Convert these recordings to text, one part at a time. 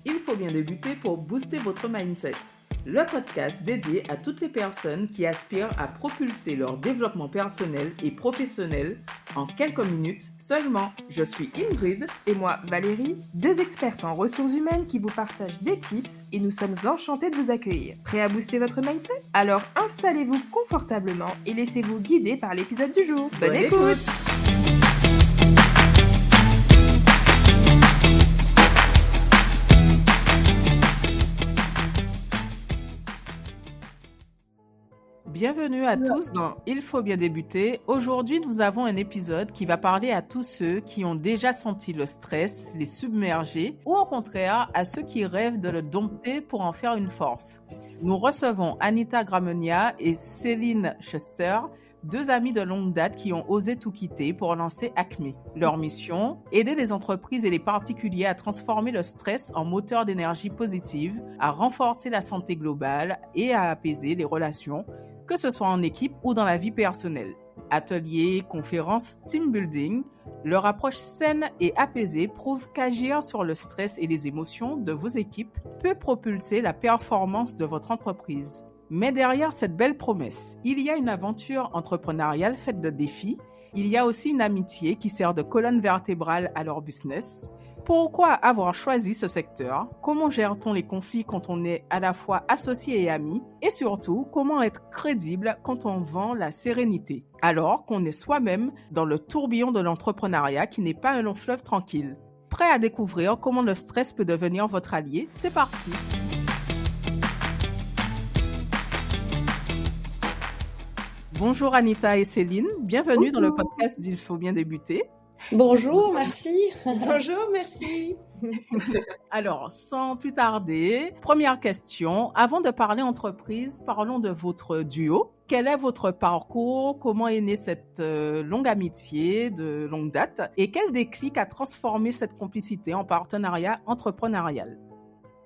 Il faut bien débuter pour booster votre mindset. Le podcast dédié à toutes les personnes qui aspirent à propulser leur développement personnel et professionnel en quelques minutes seulement. Je suis Ingrid et moi Valérie, deux expertes en ressources humaines qui vous partagent des tips et nous sommes enchantés de vous accueillir. Prêt à booster votre mindset? Alors installez-vous confortablement et laissez-vous guider par l'épisode du jour. Bonne écoute. Bienvenue à tous dans Il faut bien débuter. Aujourd'hui, nous avons un épisode qui va parler à tous ceux qui ont déjà senti le stress, les submerger, ou au contraire à ceux qui rêvent de le dompter pour en faire une force. Nous recevons Anita Gramegna et Céline Schuster, deux amies de longue date qui ont osé tout quitter pour lancer Acme. Leur mission, aider les entreprises et les particuliers à transformer le stress en moteur d'énergie positive, à renforcer la santé globale et à apaiser les relations, que ce soit en équipe ou dans la vie personnelle. Ateliers, conférences, team building, leur approche saine et apaisée prouve qu'agir sur le stress et les émotions de vos équipes peut propulser la performance de votre entreprise. Mais derrière cette belle promesse, il y a une aventure entrepreneuriale faite de défis. Il y a aussi une amitié qui sert de colonne vertébrale à leur business. Pourquoi avoir choisi ce secteur? Comment gère-t-on les conflits quand on est à la fois associé et ami? Et surtout, comment être crédible quand on vend la sérénité, alors qu'on est soi-même dans le tourbillon de l'entrepreneuriat qui n'est pas un long fleuve tranquille? Prêt à découvrir comment le stress peut devenir votre allié? C'est parti! Bonjour Anita et Céline, bienvenue dans le podcast d'Il faut bien débuter. Bonjour, merci. Bonjour, merci. Alors, sans plus tarder, première question. Avant de parler entreprise, parlons de votre duo. Quel est votre parcours? Comment est née cette longue amitié de longue date? Et quel déclic a transformé cette complicité en partenariat entrepreneurial?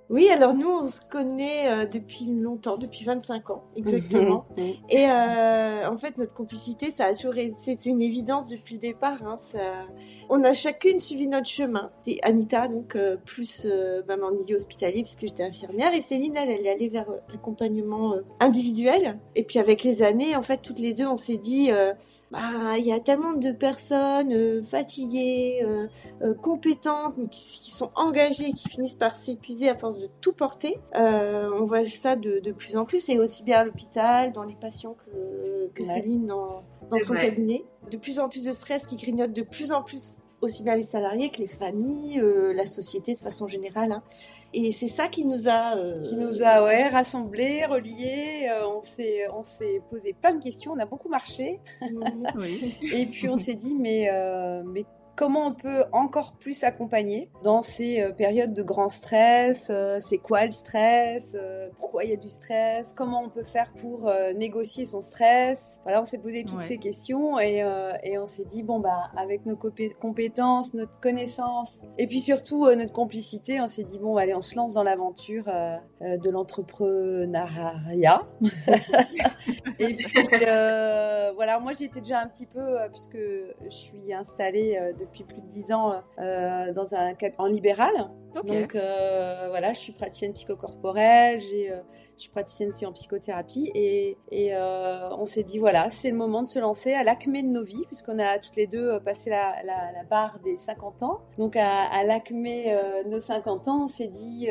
Oui, alors nous, on se connaît depuis longtemps, depuis 25 ans, exactement. Et en fait, notre complicité, ça a toujours été, c'est une évidence depuis le départ. Hein, on a chacune suivi notre chemin. Et Anita, donc, plus dans le milieu hospitalier, puisque j'étais infirmière. Et Céline, elle est allée vers l'accompagnement individuel. Et puis, avec les années, en fait, toutes les deux, on s'est dit... il y a tellement de personnes fatiguées, compétentes, mais qui sont engagées, qui finissent par s'épuiser à force de tout porter. On voit ça de plus en plus, et aussi bien à l'hôpital, dans les patients que Céline dans son cabinet. De plus en plus de stress qui grignote de plus en plus aussi bien les salariés que les familles, la société de façon générale. Hein. Et c'est ça qui nous a rassemblés, reliés. On s'est posé plein de questions. On a beaucoup marché. Oui. Et puis on s'est dit mais comment on peut encore plus accompagner dans ces périodes de grand stress? C'est quoi le stress? Pourquoi il y a du stress? Comment on peut faire pour négocier son stress? Voilà, on s'est posé toutes ces questions et on s'est dit avec nos compétences, notre connaissance et puis surtout notre complicité, on s'est dit allez, on se lance dans l'aventure de l'entrepreneuriat. Et puis voilà, moi j'étais déjà un petit peu puisque je suis installée depuis plus de 10 ans en libéral. Okay. Donc voilà, je suis praticienne psychocorporelle, je suis praticienne aussi en psychothérapie et on s'est dit voilà, c'est le moment de se lancer à l'acmé de nos vies puisqu'on a toutes les deux passé la barre des 50 ans. Donc à l'acmé de nos 50 ans, on s'est dit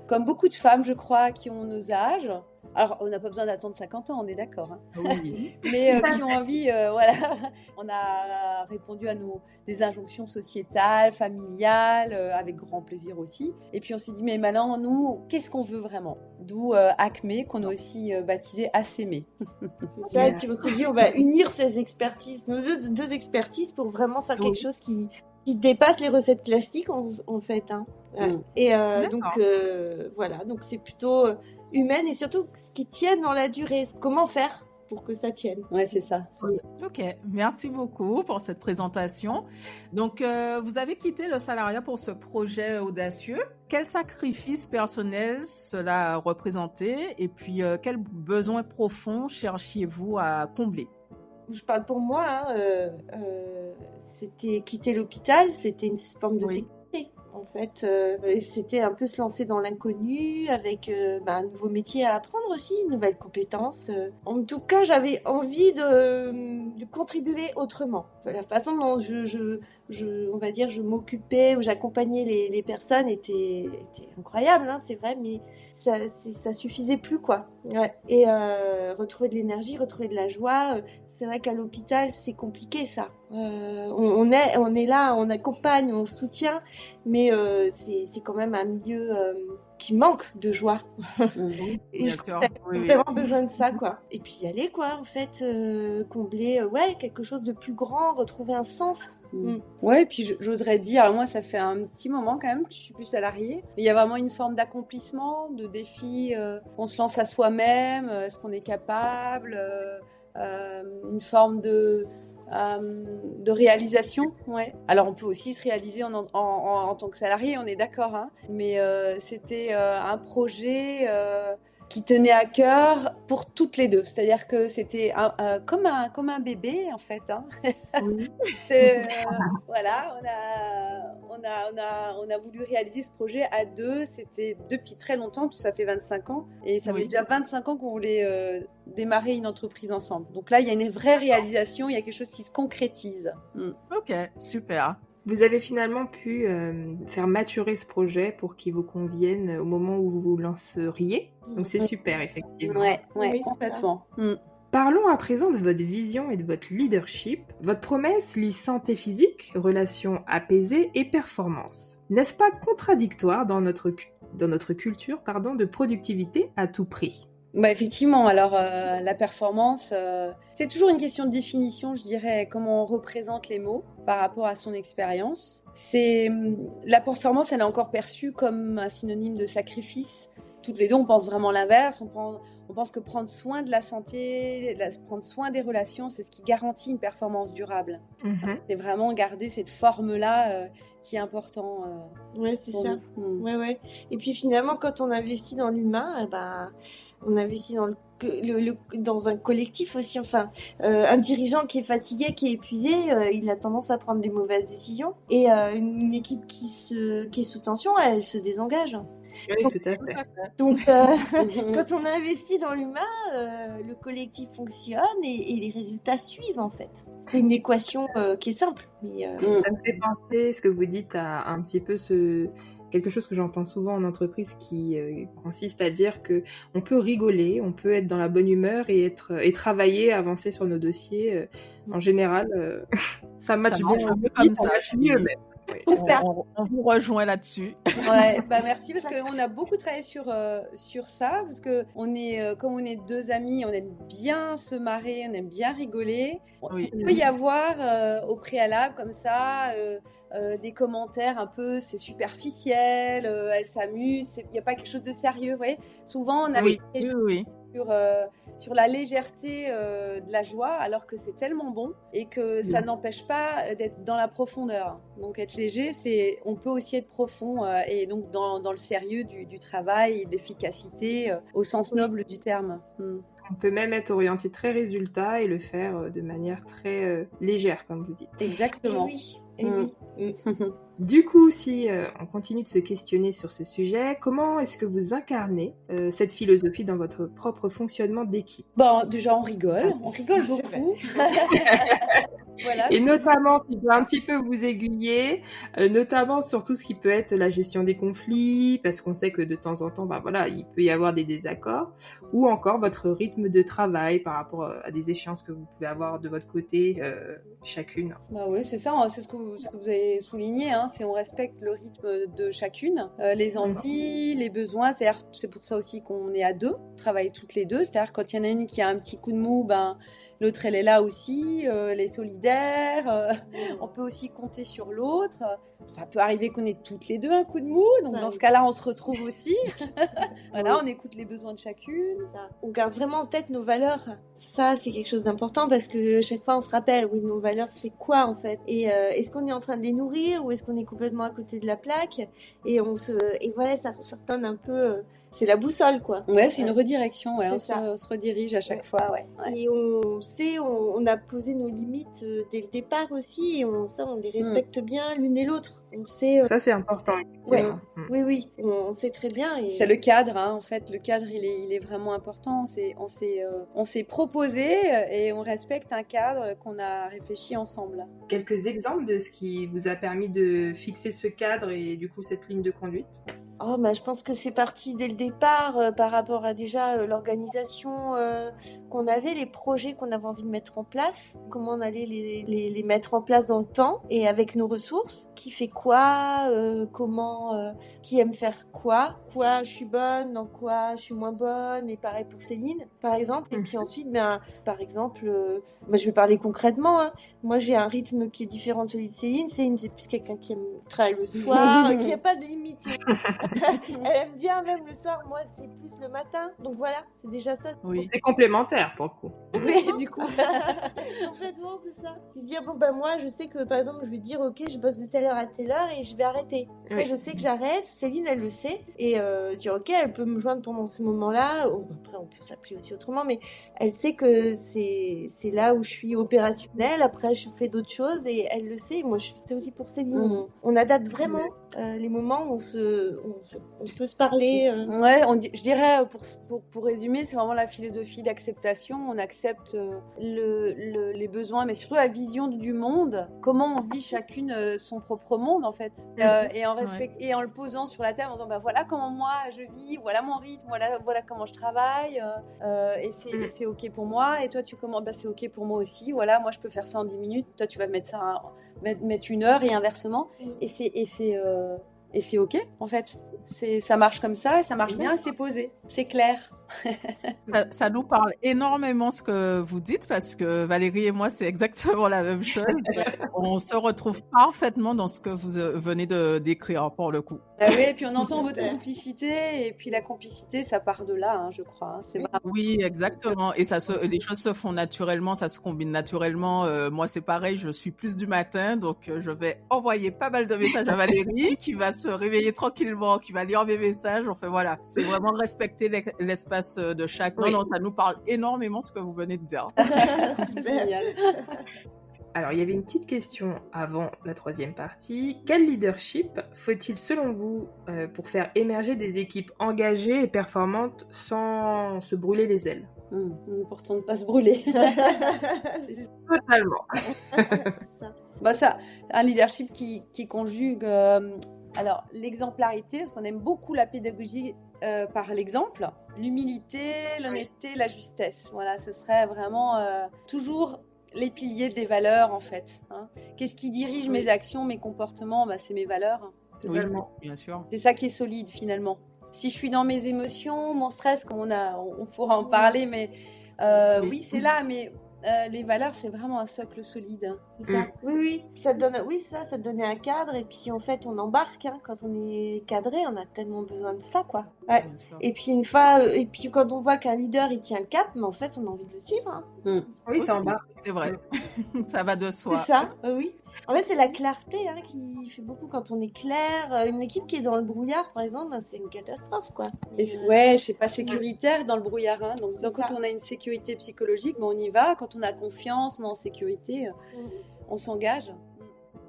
comme beaucoup de femmes, je crois, qui ont nos âges. Alors, on n'a pas besoin d'attendre 50 ans, on est d'accord. Hein. Oui. Mais qui ont envie, voilà. On a répondu à des injonctions sociétales, familiales, avec grand plaisir aussi. Et puis, on s'est dit, mais maintenant, nous, qu'est-ce qu'on veut vraiment? D'où Acme, qu'on a aussi baptisé Acme. C'est ça, et puis on s'est dit, on va unir ces expertises, nos deux expertises pour vraiment faire quelque chose qui dépasse les recettes classiques, en fait. Hein. Et donc, voilà, donc c'est plutôt... humaine et surtout ce qui tienne dans la durée. Comment faire pour que ça tienne? Ouais, c'est ça. Ok, merci beaucoup pour cette présentation. Donc, vous avez quitté le salariat pour ce projet audacieux. Quel sacrifice personnel cela a représenté et puis quels besoins profonds cherchiez-vous à combler? Je parle pour moi, c'était quitter l'hôpital, c'était une forme de sécurité. En fait, c'était un peu se lancer dans l'inconnu avec un nouveau métier à apprendre aussi, une nouvelle compétence. En tout cas, j'avais envie de contribuer autrement. La façon dont on va dire, je m'occupais ou j'accompagnais les personnes était incroyable, hein, c'est vrai, mais ça suffisait plus, quoi. Ouais. Et retrouver de l'énergie, retrouver de la joie, c'est vrai qu'à l'hôpital, c'est compliqué, ça. On est là, on accompagne, on soutient, mais c'est quand même un milieu qui manque de joie. Et je crois qu'il y a vraiment besoin de ça, quoi. Et puis y aller, quoi, en fait, combler quelque chose de plus grand, retrouver un sens. Ouais, et puis j'oserais dire, moi ça fait un petit moment quand même que je suis plus salariée, mais il y a vraiment une forme d'accomplissement, de défi, on se lance à soi-même, est-ce qu'on est capable, une forme de réalisation, ouais. Alors on peut aussi se réaliser en tant que salarié, on est d'accord, hein, mais c'était un projet qui tenait à cœur pour toutes les deux, c'est-à-dire que c'était comme un bébé en fait, hein. Oui. Voilà, on a voulu réaliser ce projet à deux, c'était depuis très longtemps, ça fait 25 ans, et ça fait déjà 25 ans qu'on voulait démarrer une entreprise ensemble. Donc là, il y a une vraie réalisation, il y a quelque chose qui se concrétise. Ok, super. Vous avez finalement pu faire maturer ce projet pour qu'il vous convienne au moment où vous vous lanceriez. Donc c'est super, effectivement. Ouais, complètement. Parlons à présent de votre vision et de votre leadership. Votre promesse lie santé physique, relations apaisées et performance. N'est-ce pas contradictoire dans notre culture de productivité à tout prix ? Effectivement, alors la performance, c'est toujours une question de définition, je dirais, comment on représente les mots par rapport à son expérience. La performance, elle est encore perçue comme un synonyme de sacrifice. Toutes les deux, on pense vraiment l'inverse. On pense que prendre soin de la santé, prendre soin des relations, c'est ce qui garantit une performance durable. C'est vraiment garder cette forme-là qui est important. Ouais, c'est ça. Ouais. Et puis finalement, quand on investit dans l'humain, on investit dans un collectif aussi. Enfin, un dirigeant qui est fatigué, qui est épuisé, il a tendance à prendre des mauvaises décisions. Et une équipe qui est sous tension, elle se désengage. Oui, tout à fait. Donc, quand on investit dans l'humain, le collectif fonctionne et les résultats suivent, en fait. C'est une équation qui est simple. Mais, Ça me fait penser, ce que vous dites, à un petit peu quelque chose que j'entends souvent en entreprise qui consiste à dire que on peut rigoler, on peut être dans la bonne humeur et travailler, avancer sur nos dossiers. En général, ça matche bien. Un peu comme ça. Mieux même. Oui, on vous rejoint là-dessus. Ouais, merci parce qu'on a beaucoup travaillé sur ça parce que comme on est deux amis, on aime bien se marrer, on aime bien rigoler. Il peut y avoir au préalable comme ça des commentaires un peu c'est superficiel, elle s'amuse, il n'y a pas quelque chose de sérieux, vous voyez. Souvent on avait sur la légèreté de la joie, alors que c'est tellement bon et que ça n'empêche pas d'être dans la profondeur. Donc être léger, on peut aussi être profond et donc dans le sérieux du travail et de l'efficacité au sens noble du terme. On peut même être orienté très résultat et le faire de manière très légère, comme vous dites. Exactement. Et oui. Du coup, si on continue de se questionner sur ce sujet, comment est-ce que vous incarnez cette philosophie dans votre propre fonctionnement d'équipe ? Déjà, on rigole beaucoup. Voilà. Et notamment, si je dois un petit peu vous aiguiller, notamment sur tout ce qui peut être la gestion des conflits, parce qu'on sait que de temps en temps, il peut y avoir des désaccords, ou encore votre rythme de travail par rapport à des échéances que vous pouvez avoir de votre côté, chacune. Oui, c'est ça, c'est ce que vous avez souligné, hein, c'est on respecte le rythme de chacune, les envies, les besoins, c'est pour ça aussi qu'on est à deux, travailler toutes les deux, c'est-à-dire quand il y en a une qui a un petit coup de mou, l'autre, elle est là aussi, elle est solidaire, on peut aussi compter sur l'autre. Ça peut arriver qu'on ait toutes les deux un coup de mou, donc dans ce cas-là, on se retrouve aussi. Voilà, on écoute les besoins de chacune. On garde vraiment en tête nos valeurs. Ça, c'est quelque chose d'important parce que chaque fois, on se rappelle, nos valeurs, c'est quoi en fait ? Et est-ce qu'on est en train de les nourrir ou est-ce qu'on est complètement à côté de la plaque ? Et voilà, ça redonne un peu... c'est la boussole, quoi. Ouais, c'est une redirection, on se redirige à chaque fois, ouais. Et on a posé nos limites dès le départ aussi, et on les respecte bien l'une et l'autre. On sait. Ça, c'est important. Oui, on sait très bien. Et... C'est le cadre, hein, en fait. Le cadre, il est vraiment important. On s'est proposé et on respecte un cadre qu'on a réfléchi ensemble. Quelques exemples de ce qui vous a permis de fixer ce cadre et du coup cette ligne de conduite? Je pense que c'est parti dès le départ par rapport à déjà l'organisation qu'on avait, les projets qu'on avait envie de mettre en place, comment on allait les mettre en place dans le temps et avec nos ressources, qui fait quoi, qui aime faire quoi je suis bonne, dans quoi je suis moins bonne, et pareil pour Céline, par exemple. Et puis ensuite, par exemple, je vais parler concrètement, hein. Moi j'ai un rythme qui est différent de celui de Céline. Céline, c'est plus quelqu'un qui aime travailler le soir, qui n'a pas de limite. Elle aime bien même le soir, moi c'est plus le matin. Donc voilà, c'est déjà ça. Oui. C'est complémentaire pour le coup. Oui, du coup. Complètement, c'est ça. Puis se dire, moi je sais que par exemple, je vais dire, ok, je bosse de telle heure à telle heure et je vais arrêter. Oui. Et je sais que j'arrête, Céline elle le sait. Et dire, ok, elle peut me joindre pendant ce moment-là. Après, on peut s'appeler aussi autrement, mais elle sait que c'est là où je suis opérationnelle. Après, je fais d'autres choses et elle le sait. Moi, c'est aussi pour Céline. On adapte vraiment les moments où on peut se parler. Ouais, je dirais, pour résumer, c'est vraiment la philosophie d'acceptation. On accepte les besoins, mais surtout la vision du monde. Comment on vit chacune son propre monde, en fait. Et en le posant sur la table, en disant, voilà comment moi je vis, voilà mon rythme, voilà comment je travaille, et c'est ok pour moi. Et toi, tu commences, c'est ok pour moi aussi. Voilà, moi je peux faire ça en 10 minutes. Toi, tu vas mettre ça mettre 1 heure et inversement. Et c'est ok, en fait. Ça marche comme ça, et ça marche bien, et c'est posé. C'est clair. Ça nous parle énormément ce que vous dites, parce que Valérie et moi, c'est exactement la même chose. On se retrouve parfaitement dans ce que vous venez de décrire, pour le coup. Oui, et puis on entend votre complicité, et puis la complicité, ça part de là, hein, je crois. C'est vraiment... Oui, exactement. Et les choses se font naturellement, ça se combine naturellement. Moi, c'est pareil, je suis plus du matin, donc je vais envoyer pas mal de messages à Valérie, qui va se réveiller tranquillement, qui va lire mes messages. Enfin voilà, c'est vraiment respecter l'espace de chacun. Non, ça nous parle énormément ce que vous venez de dire. C'est génial. Alors, il y avait une petite question avant la 3e partie. Quel leadership faut-il selon vous pour faire émerger des équipes engagées et performantes sans se brûler les ailes? Important de ne pas se brûler. Totalement. C'est ça. Un leadership qui conjugue l'exemplarité, parce qu'on aime beaucoup la pédagogie par l'exemple, l'humilité, l'honnêteté, la justesse. Voilà, ce serait vraiment toujours les piliers des valeurs, en fait. Hein. Qu'est-ce qui dirige mes actions, mes comportements? C'est mes valeurs. Oui, bien sûr. C'est ça qui est solide, finalement. Si je suis dans mes émotions, mon stress, comme on pourra en parler, mais oui, c'est là, mais les valeurs, c'est vraiment un socle solide. Hein. C'est ça. Oui, ça te donne un cadre, et puis en fait, on embarque. Hein, quand on est cadré, on a tellement besoin de ça, quoi. Ouais. Et puis quand on voit qu'un leader, il tient le cap, mais en fait, on a envie de le suivre. Hein. Oui, ça embarque. C'est vrai. Ça va de soi. C'est ça, oui. En fait, c'est la clarté qui fait beaucoup quand on est clair. Une équipe qui est dans le brouillard, par exemple, c'est une catastrophe, quoi. C'est pas sécuritaire dans le brouillard. Hein. Donc quand on a une sécurité psychologique, on y va. Quand on a confiance, on est en sécurité, on s'engage.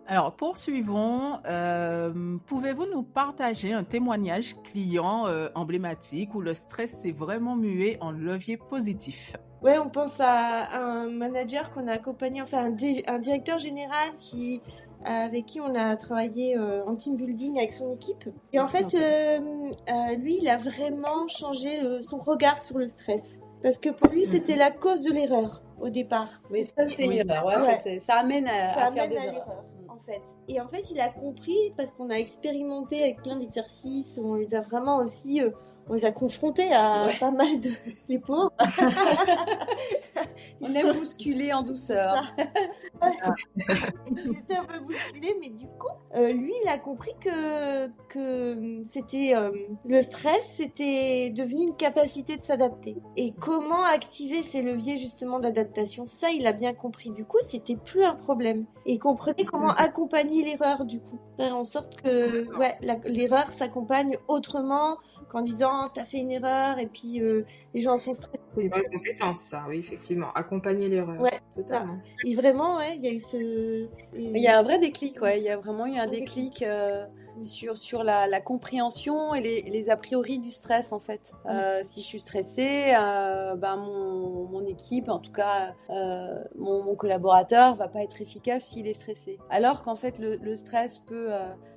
Alors, poursuivons. Pouvez-vous nous partager un témoignage client emblématique où le stress s'est vraiment mué en levier positif? Ouais, on pense à un manager qu'on a accompagné, enfin un directeur général avec qui on a travaillé en team building avec son équipe. Et en fait, lui, il a vraiment changé son regard sur le stress. Parce que pour lui, c'était la cause de l'erreur au départ. Mais ça, c'est une erreur. Ouais. Ça amène à faire des erreurs. En fait. Et en fait, il a compris, parce qu'on a expérimenté avec plein d'exercices, on les a vraiment aussi... on les a confrontés à pas mal de... Les pauvres. On aime bousculer en douceur. Ils étaient un peu bousculés, mais du coup, lui, il a compris que c'était le stress, c'était devenu une capacité de s'adapter. Et comment activer ces leviers justement d'adaptation, ça, il a bien compris. Du coup, c'était plus un problème. Et il comprenait comment accompagner l'erreur, du coup. Faire en sorte que l'erreur s'accompagne autrement, qu'en disant t'as fait une erreur et puis les gens sont stressés. C'est une bonne compétence, ça, oui, effectivement. effectivement, accompagner l'erreur. Ouais, Totalement. Et vraiment, il y a eu ce... Il y a un vrai déclic, il y a vraiment eu un déclic sur la compréhension et les a priori du stress, en fait. Si je suis stressée, mon équipe, en tout cas mon collaborateur, va pas être efficace s'il est stressé. Alors qu'en fait, le stress peut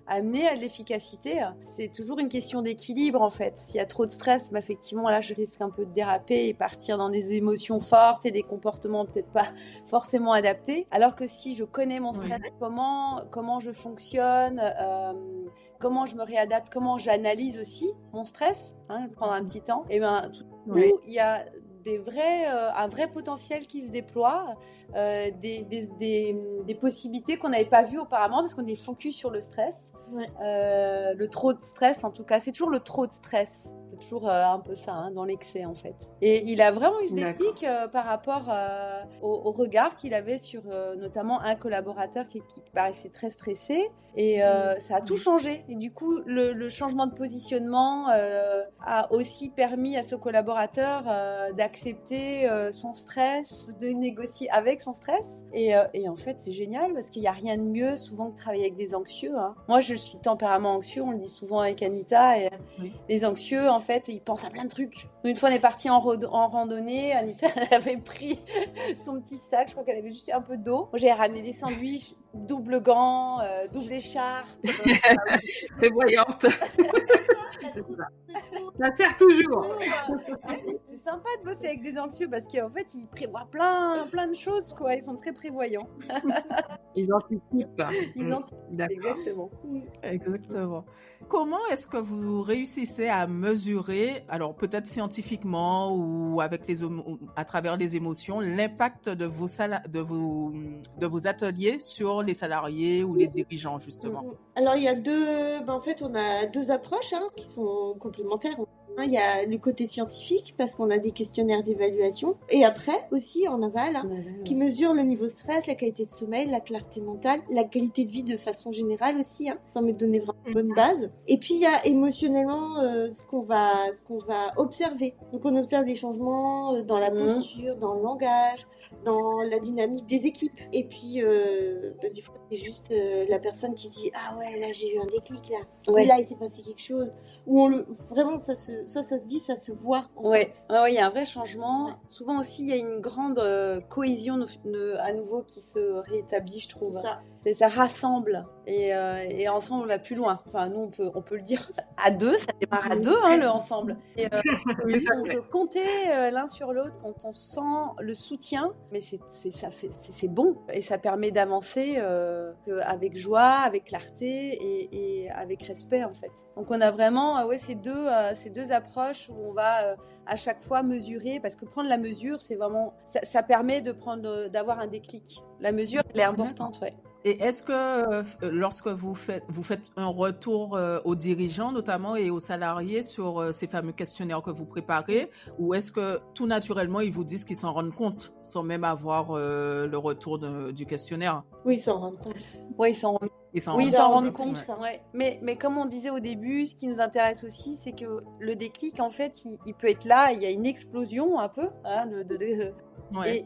amener à de l'efficacité. C'est toujours une question d'équilibre, en fait. S'il y a trop de stress, effectivement, là, je risque un peu de déraper et partir dans des émotions fortes et des comportements peut-être pas forcément adaptés. Alors que si je connais mon stress, comment je fonctionne, comment je me réadapte, comment j'analyse aussi mon stress, prendre un petit temps, et il y a un vrai potentiel qui se déploie, des possibilités qu'on n'avait pas vues auparavant parce qu'on est focus sur le stress. Le trop de stress, en tout cas, c'est toujours le trop de stress. C'est toujours un peu ça, dans l'excès, en fait. Et il a vraiment eu ce déclic par rapport au regard qu'il avait sur notamment un collaborateur qui paraissait très stressé. Et ça a tout changé. Et du coup, le changement de positionnement a aussi permis à ce collaborateur d'accepter son stress, de négocier avec son stress. Et en fait, c'est génial parce qu'il n'y a rien de mieux souvent que travailler avec des anxieux. Moi, je suis tempérament anxieux, on le dit souvent avec Anita. Et les anxieux, en fait, ils pensent à plein de trucs. Une fois, on est parti en randonnée. Anita, elle avait pris son petit sac. Je crois qu'elle avait juste un peu d'eau. Moi, j'avais ramené des sandwichs, double gants, double écharpe. Prévoyante. Ça sert toujours. C'est sympa de bosser avec des anxieux parce qu'en fait, ils prévoient plein de choses, quoi. Ils sont très prévoyants. Ils anticipent. Exactement. Exactement. Comment est-ce que vous réussissez à mesurer, alors peut-être scientifiquement ou à travers les émotions, l'impact de vos ateliers sur les salariés ou les dirigeants, justement? Alors, il y a on a deux approches qui sont complémentaires. Il y a le côté scientifique parce qu'on a des questionnaires d'évaluation et après aussi en aval qui mesure le niveau de stress, la qualité de sommeil, la clarté mentale, la qualité de vie de façon générale aussi, ça permet de donner vraiment une bonne base. Et puis il y a émotionnellement ce qu'on va observer. Donc on observe les changements dans la posture, dans le langage, dans la dynamique des équipes. Et puis des fois c'est juste la personne qui dit ah ouais là j'ai eu un déclic là, ou là il s'est passé quelque chose, ou vraiment ça se dit, ça se voit en fait. Il y a un vrai changement. Souvent aussi il y a une grande cohésion à nouveau qui se rétablit, je trouve. Ça rassemble et ensemble on va plus loin. Enfin nous on peut le dire à deux, ça démarre à deux le ensemble. Et on peut compter l'un sur l'autre quand on sent le soutien, mais c'est bon et ça permet d'avancer avec joie, avec clarté et avec respect en fait. Donc on a vraiment ces deux approches où on va à chaque fois mesurer, parce que prendre la mesure c'est vraiment ça permet d'avoir un déclic. La mesure elle est importante. Et est-ce que lorsque vous faites un retour aux dirigeants notamment et aux salariés sur ces fameux questionnaires que vous préparez, ou est-ce que tout naturellement ils vous disent qu'ils s'en rendent compte sans même avoir le retour du questionnaire? Oui, ils s'en rendent compte. Oui, ils s'en rendent compte. Mais comme on disait au début, ce qui nous intéresse aussi, c'est que le déclic, en fait, il peut être là, il y a une explosion un peu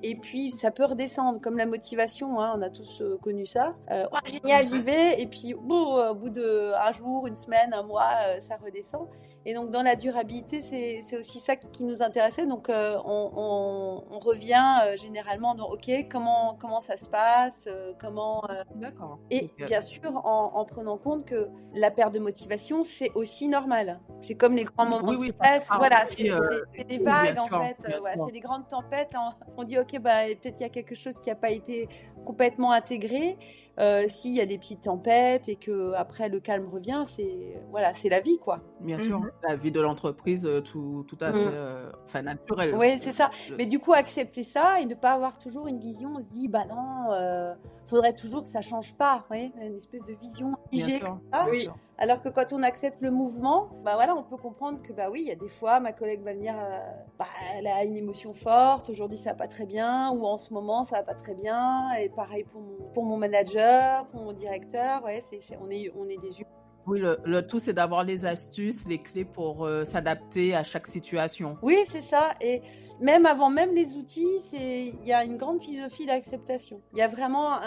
et puis ça peut redescendre comme la motivation, on a tous connu ça. Génial, j'y vais, et puis au bout d'un jour, une semaine, un mois, ça redescend. Et donc dans la durabilité, c'est aussi ça qui nous intéressait. Donc on revient généralement dans comment ça se passe, D'accord. Et bien sûr en prenant compte que la perte de motivation c'est aussi normal. C'est comme les grands moments de stress. C'est des vagues en fait. C'est des grandes tempêtes. Là, on dit peut-être il y a quelque chose qui n'a pas été complètement intégré. S'il y a des petites tempêtes et que après le calme revient, c'est la vie quoi. Bien sûr, la vie de l'entreprise tout à fait naturelle. Oui, c'est ça. Mais du coup accepter ça et ne pas avoir toujours une vision, on se dit non, faudrait toujours que ça change pas, une espèce de vision figée comme ça. Oui. Alors que quand on accepte le mouvement, on peut comprendre que il y a des fois ma collègue va venir, elle a une émotion forte, aujourd'hui ça va pas très bien, ou en ce moment ça va pas très bien, et pareil pour mon manager, pour mon directeur, on est des humains. Oui, le tout, c'est d'avoir les astuces, les clés pour s'adapter à chaque situation. Oui, c'est ça. Et même avant même les outils, il y a une grande philosophie d'acceptation. Il y a vraiment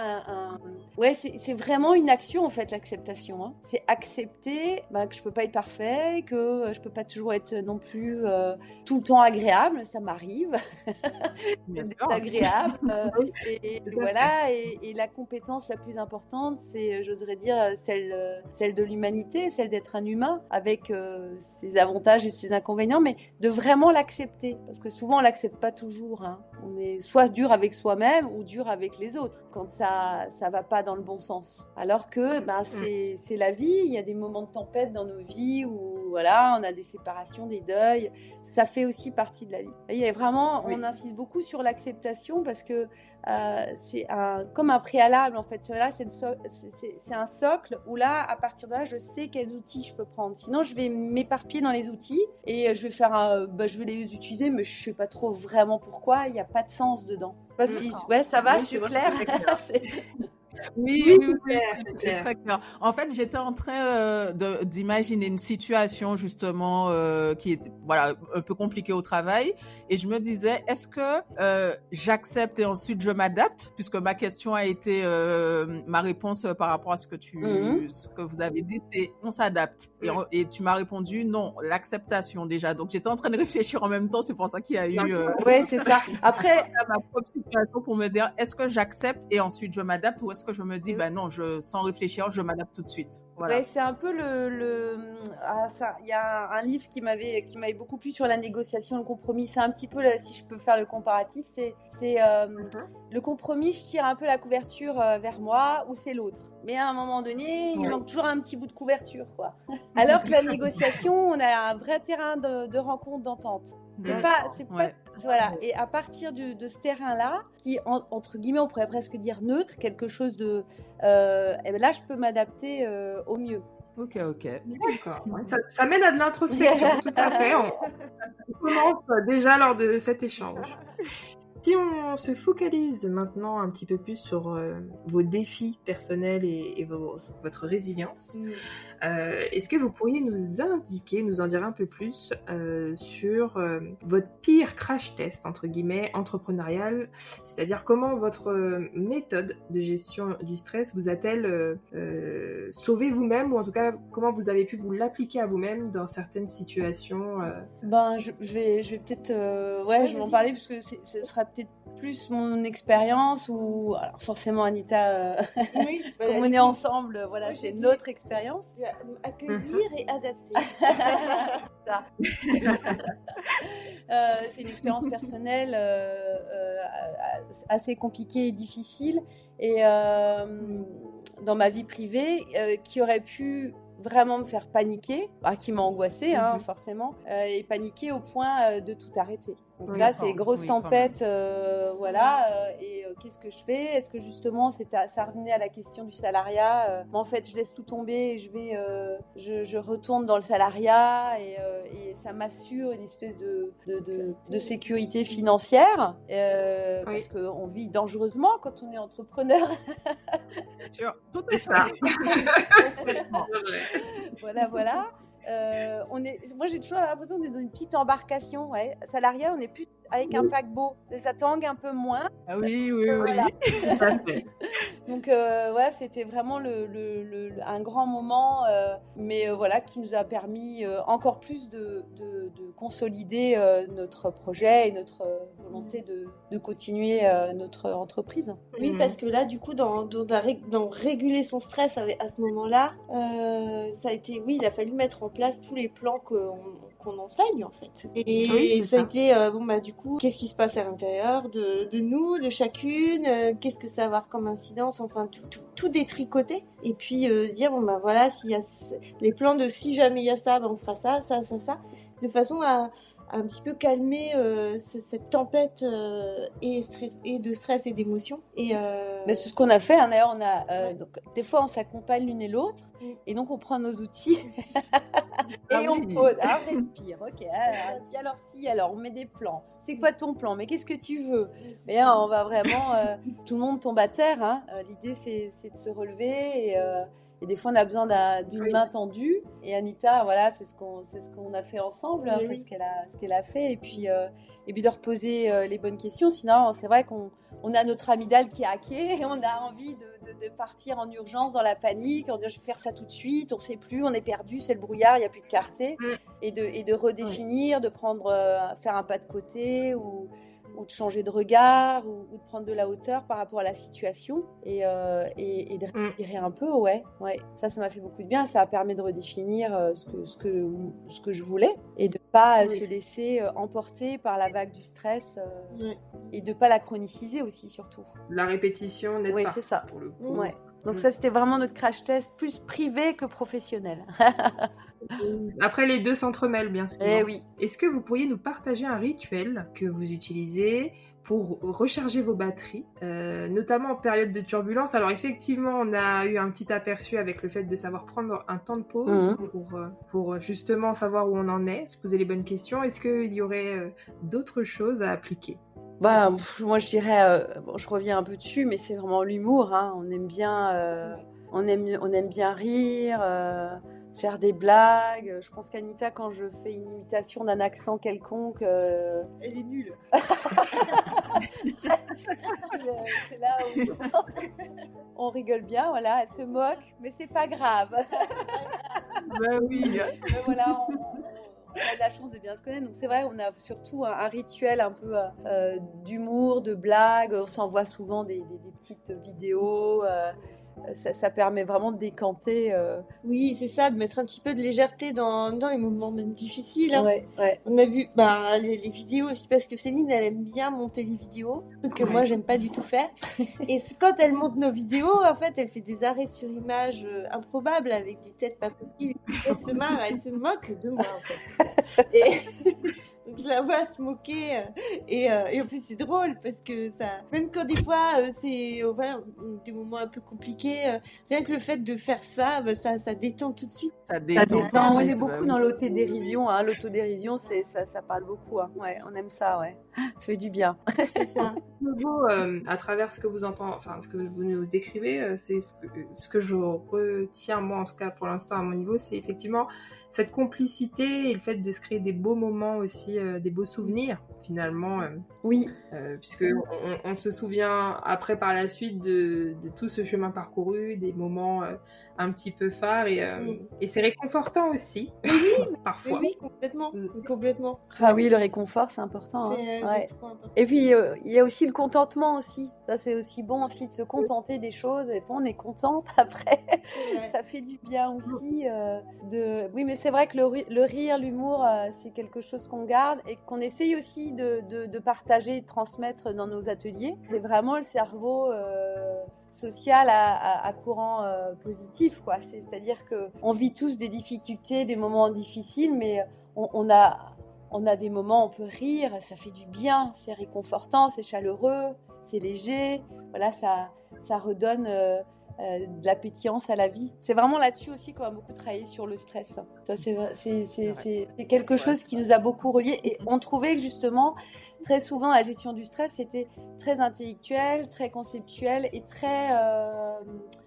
ouais, c'est vraiment une action en fait, l'acceptation. Hein. C'est accepter que je peux pas être parfait, que je peux pas toujours être non plus tout le temps agréable. Ça m'arrive d'être agréable. Et voilà. Et la compétence la plus importante, c'est, j'oserais dire, celle de l'humanité, celle d'être un humain avec ses avantages et ses inconvénients, mais de vraiment l'accepter. Parce que souvent, on l'accepte pas toujours. Hein. On est soit dur avec soi-même ou dur avec les autres quand ça va pas dans le bon sens. Alors que c'est la vie. Il y a des moments de tempête dans nos vies où voilà, on a des séparations, des deuils. Ça fait aussi partie de la vie. Il y a vraiment, on insiste beaucoup sur l'acceptation parce que c'est comme un préalable en fait. Là, c'est un socle où là, à partir de là, je sais quels outils je peux prendre. Sinon, je vais m'éparpiller dans les outils et je vais je vais les utiliser, mais je sais pas trop vraiment pourquoi. Il n'y a pas de sens dedans. Ouais, ça va, je suis claire. Oui, c'est clair. Très clair. En fait, j'étais en train d'imaginer une situation justement qui est un peu compliquée au travail, et je me disais, est-ce que j'accepte et ensuite je m'adapte, puisque ma question a été ma réponse par rapport à ce que vous avez dit, c'est on s'adapte, et tu m'as répondu non, l'acceptation déjà. Donc j'étais en train de réfléchir en même temps, c'est pour ça qu'il y a eu ouais, c'est ça. Après ma propre situation pour me dire, est-ce que j'accepte et ensuite je m'adapte, ou est-ce que je me dis non, sans réfléchir, je m'adapte tout de suite. Voilà. Ouais, c'est un peu il y a un livre qui m'avait beaucoup plu sur la négociation, le compromis. C'est un petit peu si je peux faire le comparatif, c'est le compromis. Je tire un peu la couverture vers moi ou c'est l'autre. Mais à un moment donné, il manque toujours un petit bout de couverture, quoi. Alors que la négociation, on a un vrai terrain de rencontre, d'entente. Voilà. Et à partir de ce terrain-là, qui entre guillemets, on pourrait presque dire neutre, quelque chose de, là, je peux m'adapter au mieux. Ok. D'accord. Ouais, ça mène à de l'introspection, tout à fait. On commence déjà lors de cet échange. Si on se focalise maintenant un petit peu plus sur vos défis personnels et votre résilience, est-ce que vous pourriez nous en dire un peu plus sur votre pire crash test, entre guillemets, entrepreneurial, c'est-à-dire comment votre méthode de gestion du stress vous a-t-elle sauvé vous-même, ou en tout cas comment vous avez pu vous l'appliquer à vous-même dans certaines situations je vais peut-être je vais en parler parce que ce sera peut-être plus mon expérience, ou alors forcément Anita comme on est ensemble, voilà, c'est notre expérience. Accueillir et adapter. C'est une expérience personnelle assez compliquée et difficile, et dans ma vie privée qui aurait pu vraiment me faire paniquer, qui m'a angoissée forcément, et paniquer au point de tout arrêter. Donc là, c'est grosse tempête, et qu'est-ce que je fais ? Est-ce que justement, ça revenait à la question du salariat, en fait, je laisse tout tomber et je retourne dans le salariat, et ça m'assure une espèce de sécurité financière, parce qu'on vit dangereusement quand on est entrepreneur. Bien sûr, tout à fait. Voilà. Moi, j'ai toujours l'impression d'être dans une petite embarcation, salariat. On n'est plus avec un paquebot. Ça tangue un peu moins. Ah oui. Voilà. Donc, c'était vraiment un grand moment, mais qui nous a permis encore plus de consolider notre projet et notre volonté de continuer notre entreprise. Oui, parce que là, du coup, dans réguler son stress à ce moment-là, ça a été, il a fallu mettre en place tous les plans qu'on enseigne, en fait. Et ça a été, du coup, qu'est-ce qui se passe à l'intérieur de nous, de chacune, qu'est-ce que ça va avoir comme incidence, enfin, tout détricoter. Et puis, se dire, s'il y a les plans de si jamais il y a ça, on fera ça, de façon à un petit peu calmer cette tempête et de stress et d'émotion. Mais c'est ce qu'on a fait, d'ailleurs. Donc, des fois on s'accompagne l'une et l'autre, et donc on prend nos outils et on pose, on respire, alors on met des plans. C'est quoi ton plan ? Mais qu'est-ce que tu veux ? Et on va vraiment, tout le monde tombe à terre, L'idée c'est de se relever Et des fois, on a besoin d'une main tendue. Et Anita, voilà, c'est ce qu'on a fait ensemble, Oui. enfin, ce qu'elle a fait. Et puis de reposer les bonnes questions. Sinon, c'est vrai qu'on a notre amygdale qui est hackée et on a envie de partir en urgence dans la panique, en disant je vais faire ça tout de suite, on ne sait plus, on est perdu, c'est le brouillard, il n'y a plus de clarté. Et de redéfinir, de faire un pas de côté ou de changer de regard ou de prendre de la hauteur par rapport à la situation et de respirer un peu, ouais. Ça m'a fait beaucoup de bien, ça a permis de redéfinir ce que je voulais et de pas se laisser emporter par la vague du stress et de pas la chroniciser aussi surtout. La répétition n'aide pas. Oui, c'est ça. Pour le coup. Ouais. Donc ça, c'était vraiment notre crash test, plus privé que professionnel. Après, les deux s'entremêlent, bien sûr. Eh oui. Est-ce que vous pourriez nous partager un rituel que vous utilisez pour recharger vos batteries, notamment en période de turbulence? Alors effectivement, on a eu un petit aperçu avec le fait de savoir prendre un temps de pause pour justement savoir où on en est, se poser les bonnes questions. Est-ce qu'il y aurait d'autres choses à appliquer? Moi je dirais, je reviens un peu dessus, mais c'est vraiment l'humour. Hein. On aime bien, on aime bien rire, faire des blagues. Je pense qu'Anita, quand je fais une imitation d'un accent quelconque, elle est nulle. C'est là où je pense qu'on rigole bien. Voilà, elle se moque, mais c'est pas grave. Oui. Mais voilà. On a de la chance de bien se connaître, donc c'est vrai, on a surtout un rituel un peu d'humour, de blagues, on s'envoie souvent des petites vidéos, ça permet vraiment de décanter. Oui, c'est ça, de mettre un petit peu de légèreté dans les moments même difficiles. Hein. Ouais. On a vu les vidéos aussi, parce que Céline, elle aime bien monter les vidéos, truc que moi, j'aime pas du tout faire. Et quand elle monte nos vidéos, en fait, elle fait des arrêts sur image improbables, avec des têtes pas possibles. Elle se marre, elle se moque de moi, en fait. Et... Donc je la vois se moquer et en fait c'est drôle parce que ça, même quand des fois c'est des moments un peu compliqués, rien que le fait de faire ça, ça détend tout de suite. Ça détend. On est beaucoup dans l'autodérision, hein. L'autodérision, ça parle beaucoup. Hein. Ouais, on aime ça, ouais. Ça fait du bien. C'est ça. À travers ce que vous entendez, enfin ce que vous nous décrivez, c'est ce que je retiens moi en tout cas pour l'instant à mon niveau, c'est effectivement cette complicité et le fait de se créer des beaux moments aussi, des beaux souvenirs finalement. Oui. Puisque on se souvient après par la suite de tout ce chemin parcouru, des moments un petit peu phares et c'est réconfortant aussi, parfois. Oui, complètement. Ah oui, le réconfort, c'est important. C'est trop important. Et puis, il y a aussi le contentement aussi. Ça, c'est aussi bon aussi de se contenter des choses. Et puis, on est contente après. Ça fait du bien aussi. Oui, mais c'est vrai que le rire, l'humour, c'est quelque chose qu'on garde et qu'on essaye aussi de partager, de transmettre dans nos ateliers. C'est vraiment le cerveau... social à courant positif, quoi. C'est-à-dire qu'on vit tous des difficultés, des moments difficiles, mais on a des moments où on peut rire, ça fait du bien, c'est réconfortant, c'est chaleureux, c'est léger. Voilà, ça redonne de la pétillance à la vie. C'est vraiment là-dessus aussi qu'on a beaucoup travaillé sur le stress. Ça, c'est quelque chose qui nous a beaucoup reliés et on trouvait que justement, très souvent, la gestion du stress, c'était très intellectuel, très conceptuel et très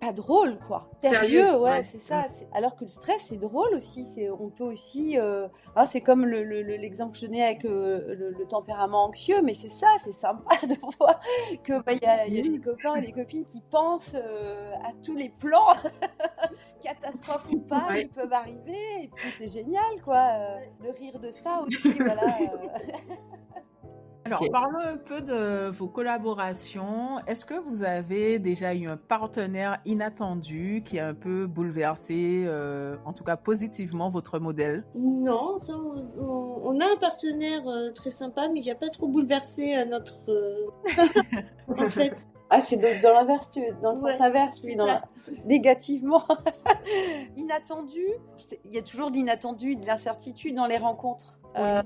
pas drôle, quoi. Sérieux, ouais, c'est ça. Alors que le stress, c'est drôle aussi. On peut aussi... c'est comme l'exemple que je donnais avec le tempérament anxieux, mais c'est ça, c'est sympa de voir qu'il y a des copains et des copines qui pensent à tous les plans, catastrophe ou pas, ils peuvent arriver. Et puis c'est génial, quoi, de rire de ça aussi, voilà. Alors, parlons un peu de vos collaborations. Est-ce que vous avez déjà eu un partenaire inattendu qui a un peu bouleversé, en tout cas positivement, votre modèle? Non, ça, on a un partenaire très sympa, mais qui n'a pas trop bouleversé notre... en fait. Ah, c'est dans l'inverse, dans le sens inverse, oui, négativement. Inattendu, il y a toujours de l'inattendu, de l'incertitude dans les rencontres. Oui, Euh,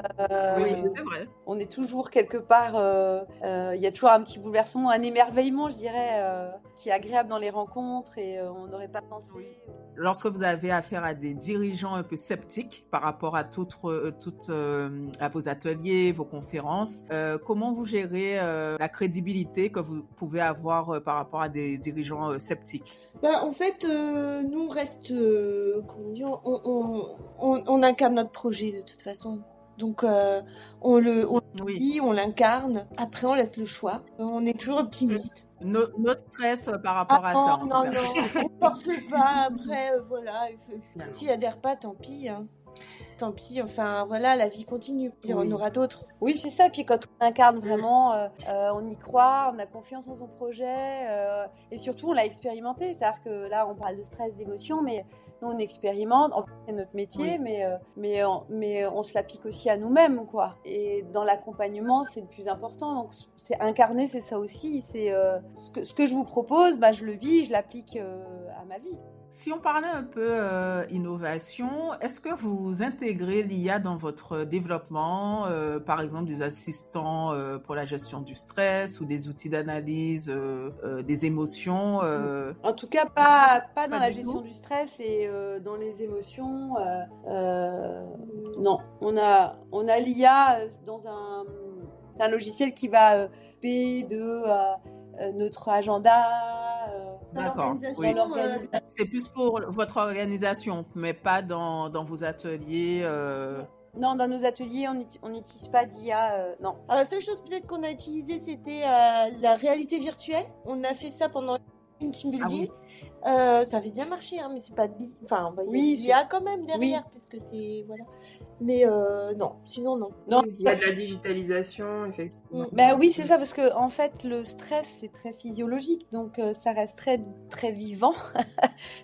oui, c'est vrai. on est toujours quelque part, il y a toujours un petit bouleversement, un émerveillement, je dirais, qui est agréable dans les rencontres et on n'aurait pas pensé. Oui. Lorsque vous avez affaire à des dirigeants un peu sceptiques par rapport à à vos ateliers, vos conférences, comment vous gérez la crédibilité que vous pouvez avoir par rapport à des dirigeants sceptiques? En fait, nous, on reste, comment dire, on incarne notre projet de toute façon. Donc, on le Oui. dit, on l'incarne. Après, on laisse le choix. On est toujours optimiste. No stress par rapport à ça, en tout Non, cas. non, on force pas. Après, voilà, Finalement. s'il adhère pas, tant pis. Hein. Tant pis. Enfin, voilà, la vie continue. Il y en Oui. aura d'autres. Oui, c'est ça. Puis quand on incarne vraiment, on y croit, on a confiance en son projet et surtout on l'a expérimenté. C'est-à-dire que là, on parle de stress, d'émotion, mais nous on expérimente. En plus, c'est notre métier, mais on se l'applique aussi à nous-mêmes, quoi. Et dans l'accompagnement, c'est le plus important. Donc, c'est incarner, c'est ça aussi. C'est ce que je vous propose, bah, je le vis, je l'applique à ma vie. Si on parlait un peu innovation, est-ce que vous intégrez l'IA dans votre développement, par exemple des assistants pour la gestion du stress ou des outils d'analyse des émotions En tout cas, pas dans la du gestion tout. du stress et dans les émotions. Non, on a l'IA dans c'est un logiciel qui va payer de notre agenda. Dans D'accord, l'organisation, oui. C'est plus pour votre organisation, mais pas dans vos ateliers. Non, dans nos ateliers, on n'utilise pas d'IA. Non. Alors, la seule chose peut-être qu'on a utilisée, c'était la réalité virtuelle. On a fait ça pendant une team Ah building. oui, Ça avait bien marché, hein, mais c'est pas enfin, il Oui, y a quand même derrière, puisque c'est voilà. Mais non, sinon non. Non, Oui, il y a de la digitalisation, effectivement. ben oui, c'est ça, parce que en fait, le stress, c'est très physiologique, donc ça reste très, très vivant.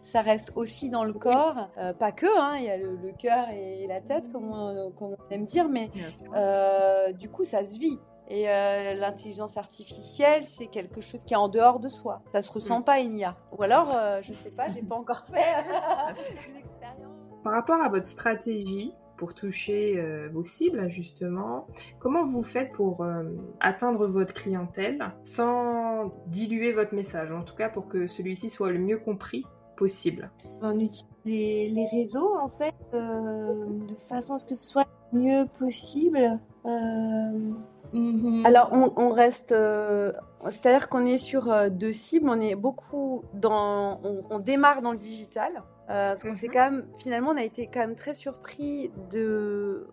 Ça reste aussi dans le corps, pas que, hein, il y a le cœur et la tête, comme on aime dire, mais bien sûr. du coup, ça se vit. Et l'intelligence artificielle, c'est quelque chose qui est en dehors de soi. Ça se ressent pas une IA. Ou alors, je sais pas, j'ai pas encore fait des expériences. Par rapport à votre stratégie pour toucher vos cibles, justement, comment vous faites pour atteindre votre clientèle sans diluer votre message, en tout cas pour que celui-ci soit le mieux compris possible? On utilise les réseaux en fait de façon à ce que ce soit le mieux possible. Alors, on reste, c'est-à-dire qu'on est sur deux cibles. On est beaucoup on démarre dans le digital. Parce qu'on s'est quand même, finalement, on a été quand même très surpris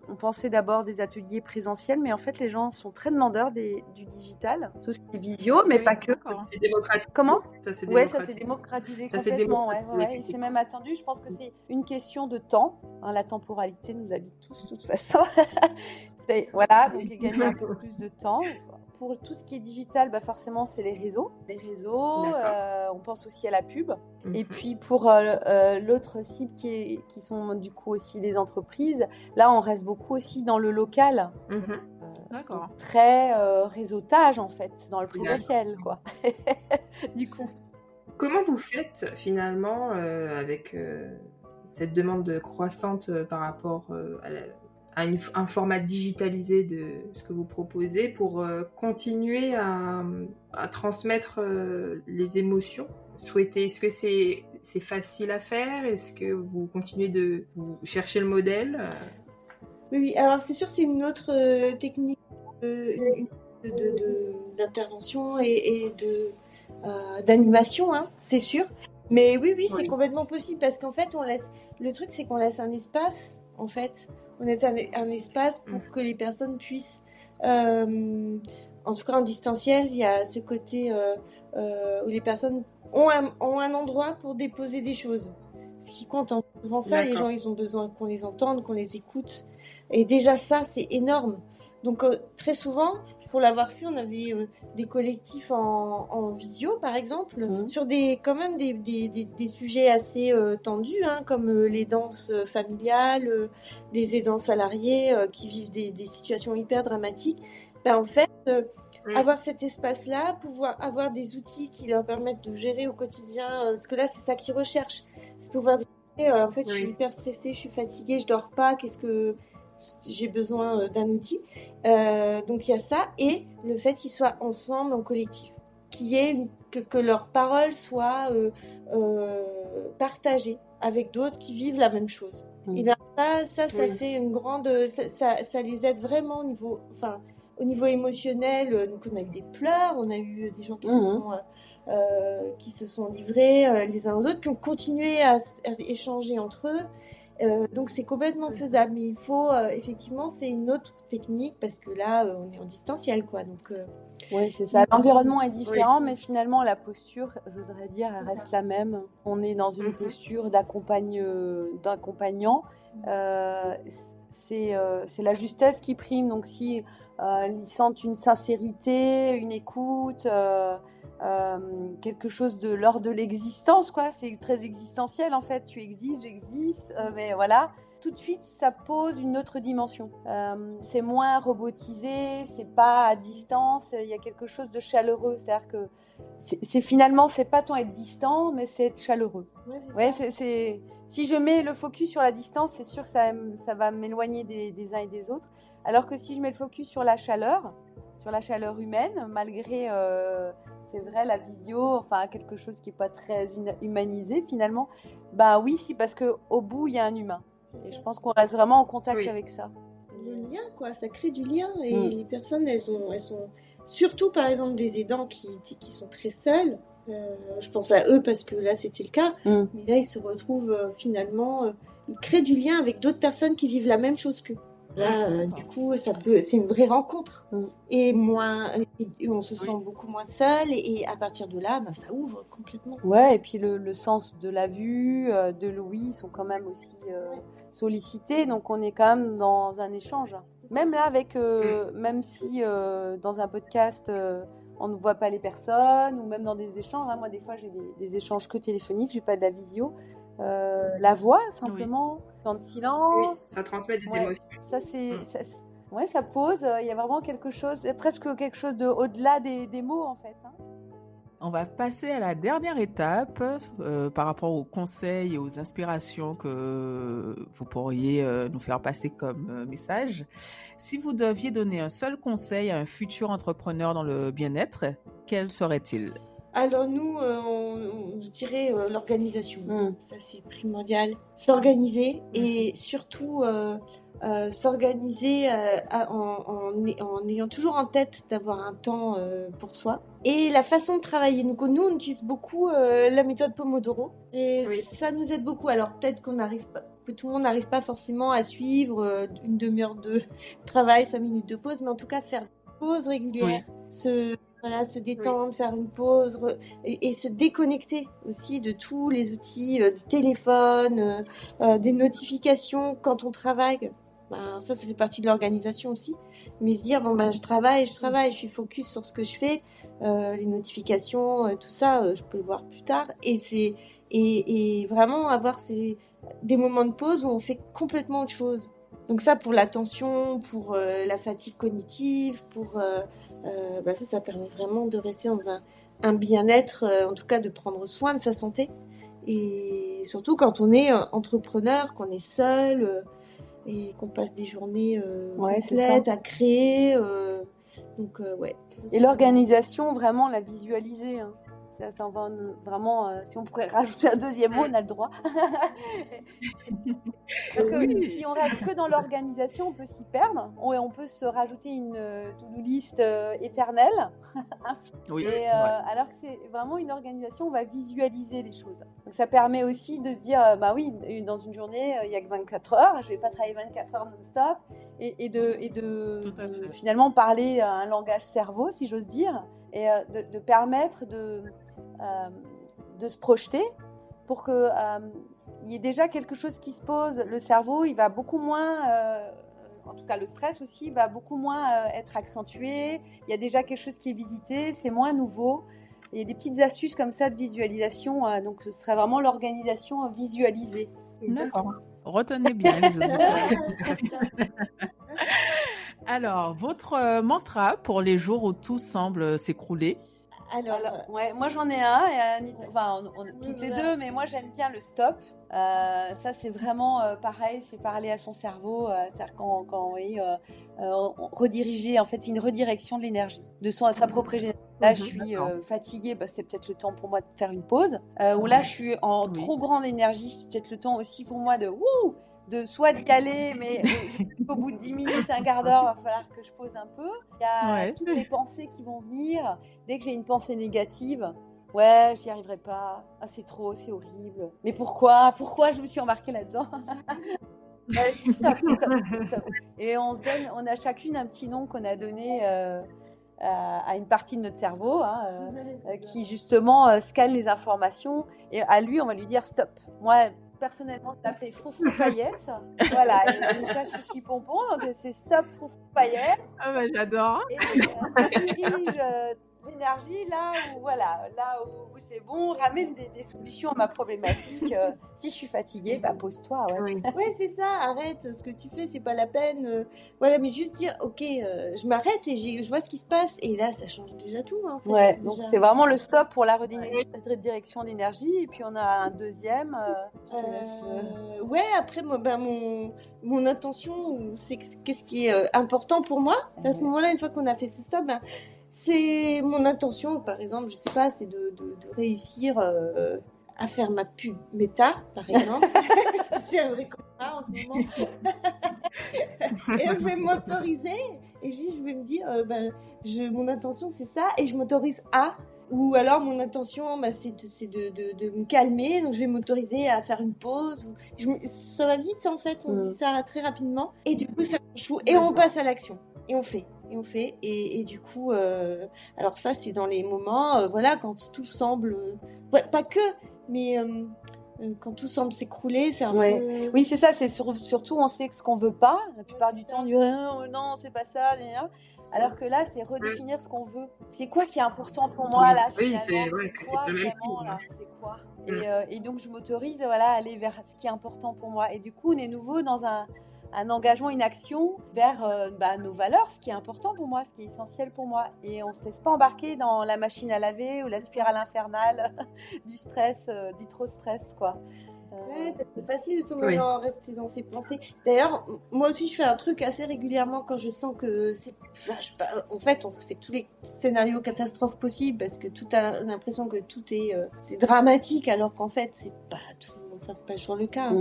on pensait d'abord des ateliers présentiels, mais en fait, les gens sont très demandeurs du digital, tout ce qui est visio, mais Oui, pas que. d'accord. C'est démocratique. Comment? Ça, c'est Ouais, ça s'est démocratique. démocratisé Ça s'est complètement, démocratisé, ouais. Et c'est effectivement. même attendu. Je pense que c'est une question de temps. Hein, la temporalité nous habite tous, de toute façon. Voilà, donc gagner un peu plus de temps. Pour tout ce qui est digital, bah forcément, c'est les réseaux. On pense aussi à la pub. Et puis pour l'autre cible qui sont du coup aussi les entreprises, là, on reste beaucoup aussi dans le local. D'accord. Très réseautage, en fait, dans le présentiel, quoi. Du coup. Comment vous faites finalement avec cette demande croissante par rapport à un format digitalisé de ce que vous proposez pour continuer à transmettre les émotions souhaitées? Est-ce que c'est facile à faire? Est-ce que vous continuez de vous chercher le modèle? Oui, alors c'est sûr, c'est une autre technique d'intervention et d'animation, hein, c'est sûr. Mais oui, c'est complètement possible parce qu'en fait, le truc, c'est qu'on laisse un espace, en fait. On laisse un espace pour que les personnes puissent, en tout cas en distanciel, il y a ce côté où les personnes ont un endroit pour déposer des choses. Ce qui compte en souvent ça, les gens, ils ont besoin qu'on les entende, qu'on les écoute. Et déjà ça, c'est énorme. Donc très souvent, pour l'avoir fait, on avait des collectifs en visio, par exemple, sur quand même des sujets assez tendus, hein, comme les danses familiales, des aidants salariés qui vivent des situations hyper dramatiques. En fait, avoir cet espace-là, pouvoir avoir des outils qui leur permettent de gérer au quotidien, parce que là, c'est ça qu'ils recherchent. C'est pouvoir dire, en fait, je suis hyper stressée, je suis fatiguée, je dors pas, j'ai besoin d'un outil. Donc il y a ça et le fait qu'ils soient ensemble en collectif, que leurs paroles soient partagées avec d'autres qui vivent la même chose. Et bien ça fait une grande, ça les aide vraiment au niveau émotionnel. Donc on a eu des pleurs, on a eu des gens qui se sont livrés les uns aux autres, qui ont continué à échanger entre eux. Donc c'est complètement faisable, mais il faut effectivement, c'est une autre technique parce que là on est en distanciel, quoi. Donc oui, c'est ça. L'environnement est différent, mais finalement la posture, j'oserais dire, elle reste la même. On est dans une posture d'accompagnant. C'est la justesse qui prime. Donc si ils sentent une sincérité, une écoute, quelque chose de l'ordre de l'existence, quoi. C'est très existentiel en fait. Tu existes, j'existe, mais voilà. Tout de suite, ça pose une autre dimension. C'est moins robotisé, c'est pas à distance. Il y a quelque chose de chaleureux. C'est-à-dire que finalement, c'est pas tant être distant, mais c'est être chaleureux. Ouais, si je mets le focus sur la distance, c'est sûr que ça va m'éloigner des uns et des autres. Alors que si je mets le focus sur la chaleur humaine, malgré, c'est vrai, la visio, enfin quelque chose qui est pas très humanisé finalement. Bah oui, si, parce que au bout, il y a un humain. Et je pense qu'on reste vraiment en contact avec ça. Le lien, quoi, ça crée du lien. Et les personnes, elles sont surtout, par exemple, des aidants qui sont très seuls. Je pense à eux parce que là, c'était le cas. Mais là, ils se retrouvent finalement, ils créent du lien avec d'autres personnes qui vivent la même chose qu'eux. Là, du coup, c'est une vraie rencontre. Et on se sent beaucoup moins seul. Et à partir de là, ça ouvre complètement. Ouais, et puis le sens de la vue, de l'ouïe sont quand même aussi sollicités. Donc, on est quand même dans un échange. Même là, même si dans un podcast, on ne voit pas les personnes, ou même dans des échanges. Moi, des fois, j'ai des échanges que téléphoniques, j'ai pas de la visio. La voix, simplement, temps de silence. Ça transmet des émotions. Ça pose. Il y a vraiment quelque chose, presque quelque chose au-delà des mots, en fait. On va passer à la dernière étape par rapport aux conseils et aux inspirations que vous pourriez nous faire passer comme message. Si vous deviez donner un seul conseil à un futur entrepreneur dans le bien-être, quel serait-il ? Alors nous, je dirais l'organisation. Ça, c'est primordial. S'organiser et surtout s'organiser en ayant toujours en tête d'avoir un temps pour soi. Et la façon de travailler. Donc nous, on utilise beaucoup la méthode Pomodoro. Et ça nous aide beaucoup. Alors peut-être que tout le monde n'arrive pas forcément à suivre une demi-heure de travail, 5 minutes de pause, mais en tout cas faire des pauses régulières, se détendre, faire une pause et se déconnecter aussi de tous les outils du téléphone, des notifications quand on travaille. Ça fait partie de l'organisation aussi. Mais se dire, je travaille, je suis focus sur ce que je fais. Les notifications, tout ça, je peux le voir plus tard. Et vraiment avoir des moments de pause où on fait complètement autre chose. Donc ça, pour l'attention, pour la fatigue cognitive, ça permet vraiment de rester dans un bien-être, en tout cas de prendre soin de sa santé. Et surtout quand on est entrepreneur, qu'on est seul et qu'on passe des journées complètes à créer. Et l'organisation, vraiment la visualiser. Ça va vraiment, si on pourrait rajouter un deuxième mot, on a le droit. Parce que si on reste que dans l'organisation, on peut s'y perdre. On peut se rajouter une to-do list éternelle. Alors que c'est vraiment une organisation, on va visualiser les choses. Donc ça permet aussi de se dire, dans une journée, il n'y a que 24 heures, je ne vais pas travailler 24 heures non-stop. Et de finalement parler un langage cerveau, si j'ose dire, et de permettre de se projeter pour que il y ait déjà quelque chose qui se pose. Le cerveau, il va beaucoup moins, en tout cas le stress aussi, va beaucoup moins être accentué. Il y a déjà quelque chose qui est visité, c'est moins nouveau. Il y a des petites astuces comme ça de visualisation, donc ce serait vraiment l'organisation visualisée. D'accord. Retenez bien les auditeurs. Alors, votre mantra pour les jours où tout semble s'écrouler? Alors, ouais, moi j'en ai un, et enfin on toutes les deux, mais moi j'aime bien le stop. Ça c'est vraiment pareil, c'est parler à son cerveau, c'est-à-dire quand oui, rediriger, en fait c'est une redirection de l'énergie, de sa propre énergie. Là je suis fatiguée, c'est peut-être le temps pour moi de faire une pause, ou là je suis en trop grande énergie, c'est peut-être le temps aussi pour moi de soit d'y aller, mais au bout de 10 minutes, un quart d'heure, il va falloir que je pose un peu. Il y a toutes les pensées qui vont venir. Dès que j'ai une pensée négative, ouais, j'y arriverai pas. Ah, c'est trop, c'est horrible. Mais pourquoi je me suis embarquée là-dedans? Stop. Et on a chacune un petit nom qu'on a donné à une partie de notre cerveau qui justement scanne les informations. Et à lui, on va lui dire stop. Moi, personnellement, je l'appelais Froufrou Paillette. Voilà, il est à Chichi Pompon, donc c'est stop Froufrou Paillette. Ah bah j'adore. Et je dirige l'énergie là où c'est bon, ramène des solutions à ma problématique. Si je suis fatiguée, pose-toi. Ouais, c'est ça, arrête, ce que tu fais, c'est pas la peine. Voilà, mais juste dire, ok, je m'arrête et je vois ce qui se passe. Et là, ça change déjà tout. En fait. Ouais, donc c'est vraiment le stop pour la redirection d'énergie. Et puis on a un deuxième. Ouais, après, moi, mon intention, c'est qu'est-ce qui est important pour moi. À ce moment-là, une fois qu'on a fait ce stop, c'est mon intention, par exemple, je sais pas, c'est de réussir à faire ma pub méta, par exemple. Parce que c'est un vrai cauchemar en ce moment. Et donc, je vais m'autoriser et je vais me dire, mon intention, c'est ça, et je m'autorise à. Ou alors, mon intention, c'est de me calmer, donc je vais m'autoriser à faire une pause. Ça va vite, en fait, on se dit ça très rapidement. Et du coup, ça change tout. Et on passe à l'action. Et on fait. Et du coup, alors ça, c'est dans les moments, quand tout semble, pas que, mais quand tout semble s'écrouler, c'est un peu... Oui, c'est ça, c'est surtout, on sait ce qu'on veut pas. La plupart du temps, on dit, non, c'est pas ça, alors que là, c'est redéfinir ce qu'on veut. C'est quoi qui est important pour moi, là, finalement? C'est quoi, vraiment, là? C'est quoi? Et donc, je m'autorise, à aller vers ce qui est important pour moi. Et du coup, on est nouveau dans un engagement, une action vers nos valeurs, ce qui est important pour moi, ce qui est essentiel pour moi. Et on ne se laisse pas embarquer dans la machine à laver ou la spirale infernale du stress, du trop stress, quoi. Ouais, c'est facile de tomber rester dans ses pensées. D'ailleurs, moi aussi, je fais un truc assez régulièrement quand je sens que c'est... En fait, on se fait tous les scénarios catastrophes possibles parce que tout a l'impression que tout est c'est dramatique, alors qu'en fait, c'est pas tout. Enfin, c'est pas toujours le cas.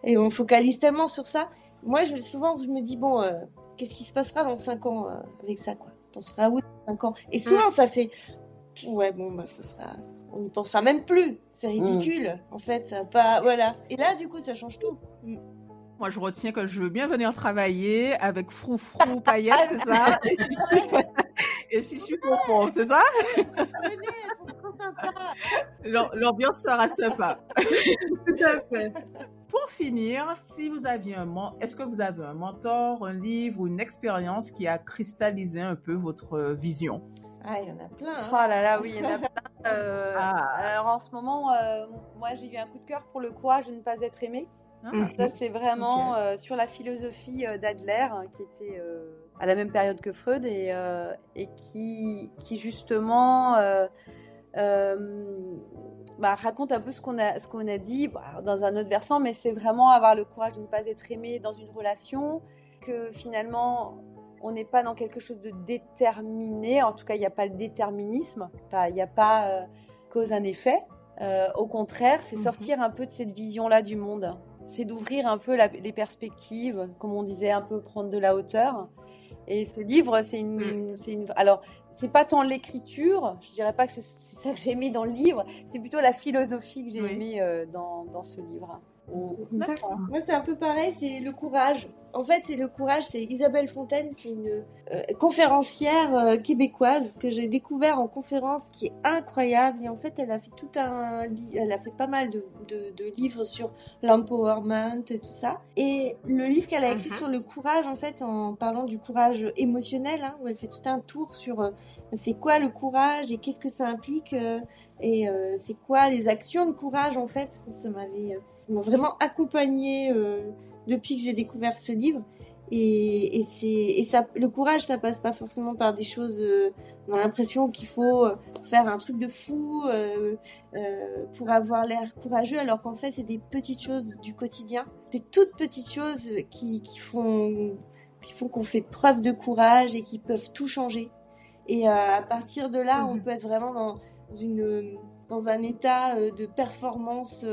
Et on focalise tellement sur ça. Moi, souvent, je me dis, qu'est-ce qui se passera dans 5 ans avec ça, quoi? T'en seras où dans 5 ans? Et souvent, ça fait... ça sera... On n'y pensera même plus. C'est ridicule. En fait, ça va pas... Voilà. Et là, du coup, ça change tout. Moi, je retiens que je veux bien venir travailler avec Froufrou Paillette, c'est ça? Et Chichi Pompon, c'est ça? Venez, ça sera sympa. L'ambiance sera sympa. Tout à fait. Pour finir, si vous aviez est-ce que vous avez un mentor, un livre ou une expérience qui a cristallisé un peu votre vision? Ah, il y en a plein. Oh là là, oui, il y en a plein. Alors en ce moment, moi j'ai eu un coup de cœur pour le courage de ne pas être aimé. Ça c'est vraiment sur la philosophie d'Adler, qui était à la même période que Freud et qui justement raconte un peu ce qu'on a dit dans un autre versant, mais c'est vraiment avoir le courage de ne pas être aimé dans une relation, que finalement on n'est pas dans quelque chose de déterminé, en tout cas il n'y a pas le déterminisme, il n'y a pas cause un effet, au contraire c'est sortir un peu de cette vision-là du monde, c'est d'ouvrir un peu les perspectives, comme on disait, un peu prendre de la hauteur. Et ce livre, alors, c'est pas tant l'écriture, je dirais pas que c'est ça que j'ai aimé dans le livre, c'est plutôt la philosophie que j'ai aimée dans ce livre. D'accord. Moi, c'est un peu pareil, c'est le courage. En fait, c'est le courage, c'est Isabelle Fontaine, c'est une conférencière québécoise que j'ai découvert en conférence, qui est incroyable. Et en fait, elle a fait elle a fait pas mal de livres sur l'empowerment et tout ça. Et le livre qu'elle a écrit sur le courage, en fait, en parlant du courage émotionnel, où elle fait tout un tour sur c'est quoi le courage et qu'est-ce que ça implique et c'est quoi les actions de courage, en fait. Ça m'a vraiment accompagnée depuis que j'ai découvert ce livre. Et ça, le courage, ça passe pas forcément par des choses. On a l'impression qu'il faut faire un truc de fou pour avoir l'air courageux, alors qu'en fait, c'est des petites choses du quotidien, des toutes petites choses qui font qu'on fait preuve de courage et qui peuvent tout changer. Et à partir de là, on peut être vraiment dans un état de performance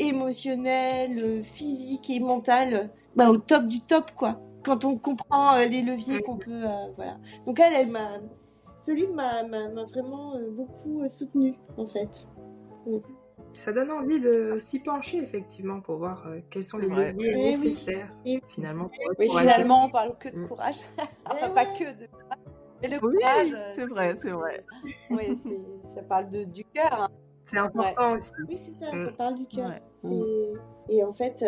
émotionnelle, physique et mentale, au top du top, quoi. Quand on comprend les leviers qu'on peut... voilà. Donc ce livre m'a vraiment beaucoup soutenue, en fait. Ça donne envie de s'y pencher, effectivement, pour voir quels sont les leviers nécessaires, finalement. Finalement, on parle que de courage. Enfin, pas que de courage. Mais le courage... c'est vrai. Oui, ça parle du cœur. Hein. C'est important aussi. Oui, c'est ça, ça parle du cœur. Et en fait,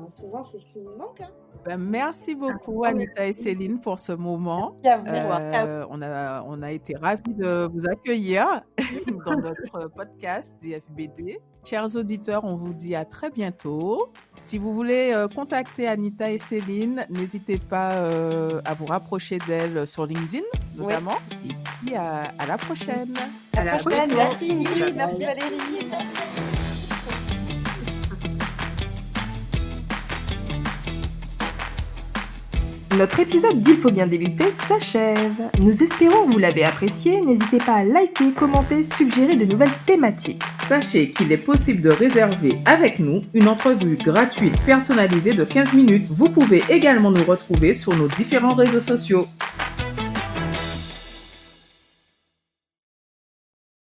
souvent, c'est ce qui nous manque. Hein. Merci beaucoup, Anita et Céline, pour ce moment. On a été ravis de vous accueillir dans notre podcast DFBD. Chers auditeurs, on vous dit à très bientôt. Si vous voulez contacter Anita et Céline, n'hésitez pas à vous rapprocher d'elles sur LinkedIn, notamment. Et puis à la prochaine. À la prochaine. Merci Ingrid, merci Valérie. Notre épisode d'Il faut bien débuter s'achève. Nous espérons que vous l'avez apprécié. N'hésitez pas à liker, commenter, suggérer de nouvelles thématiques. Sachez qu'il est possible de réserver avec nous une entrevue gratuite personnalisée de 15 minutes. Vous pouvez également nous retrouver sur nos différents réseaux sociaux.